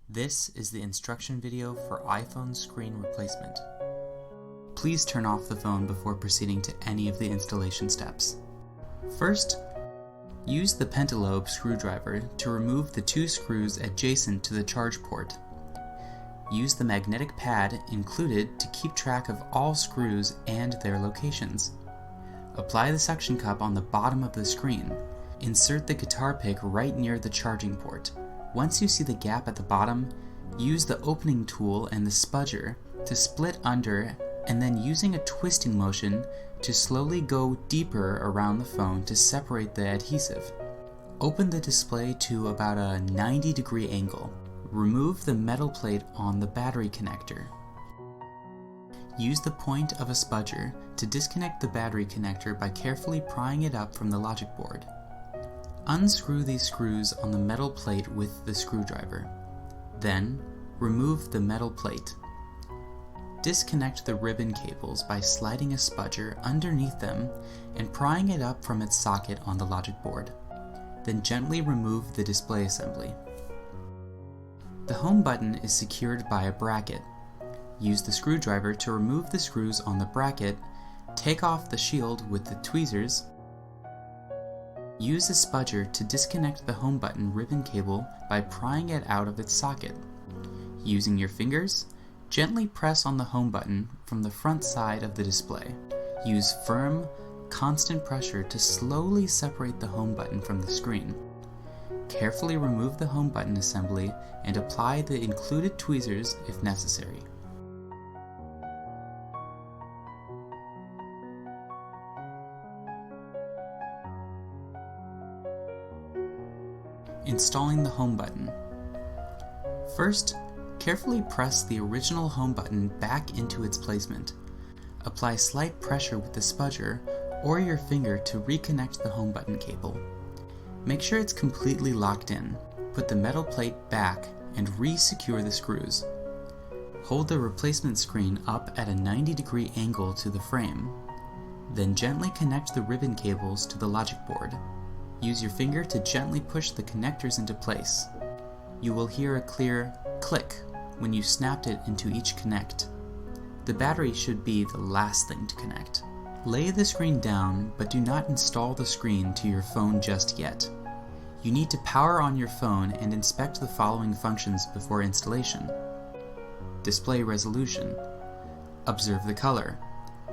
This is the instruction video for iPhone screen replacement. Please turn off the phone before proceeding to any of the installation steps. First, use the pentalobe screwdriver to remove the two screws adjacent to the charge port. Use the magnetic pad included to keep track of all screws and their locations. Apply the suction cup on the bottom of the screen. Insert the guitar pick right near the charging port. Once you see the gap at the bottom, use the opening tool and the spudger to split under, and then using a twisting motion to slowly go deeper around the phone to separate the adhesive. Open the display to about a 90-degree angle. Remove the metal plate on the battery connector. Use the point of a spudger to disconnect the battery connector by carefully prying it up from the logic board. Unscrew these screws on the metal plate with the screwdriver. Then, remove the metal plate. Disconnect the ribbon cables by sliding a spudger underneath them and prying it up from its socket on the logic board. Then gently remove the display assembly. The home button is secured by a bracket. Use the screwdriver to remove the screws on the bracket, take off the shield with the tweezers. Use a spudger to disconnect the home button ribbon cable by prying it out of its socket. Using your fingers, gently press on the home button from the front side of the display. Use firm, constant pressure to slowly separate the home button from the screen. Carefully remove the home button assembly and apply the included tweezers if necessary. Installing the home button. First, carefully press the original home button back into its placement. Apply slight pressure with the spudger or your finger to reconnect the home button cable. Make sure it's completely locked in. Put the metal plate back and re-secure the screws. Hold the replacement screen up at a 90-degree angle to the frame. Then gently connect the ribbon cables to the logic board. Use your finger to gently push the connectors into place. You will hear a clear click when you snapped it into each connect. The battery should be the last thing to connect. Lay the screen down, but do not install the screen to your phone just yet. You need to power on your phone and inspect the following functions before installation. Display resolution. Observe the color.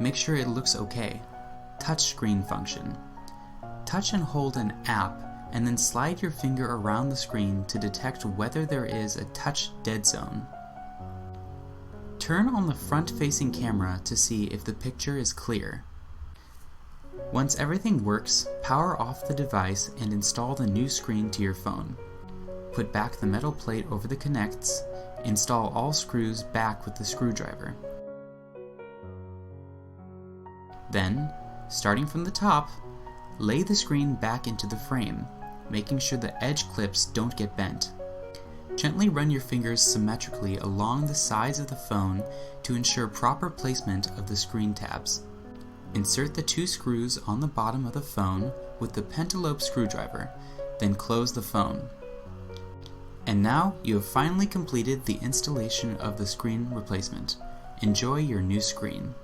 Make sure it looks okay. Touchscreen function. Touch and hold an app and then slide your finger around the screen to detect whether there is a touch dead zone. Turn on the front-facing camera to see if the picture is clear. Once everything works, power off the device and install the new screen to your phone. Put back the metal plate over the connects. Install all screws back with the screwdriver. Then, starting from the top, lay the screen back into the frame, making sure the edge clips don't get bent. Gently run your fingers symmetrically along the sides of the phone to ensure proper placement of the screen tabs. Insert the two screws on the bottom of the phone with the pentalobe screwdriver, then close the phone. And now you have finally completed the installation of the screen replacement. Enjoy your new screen.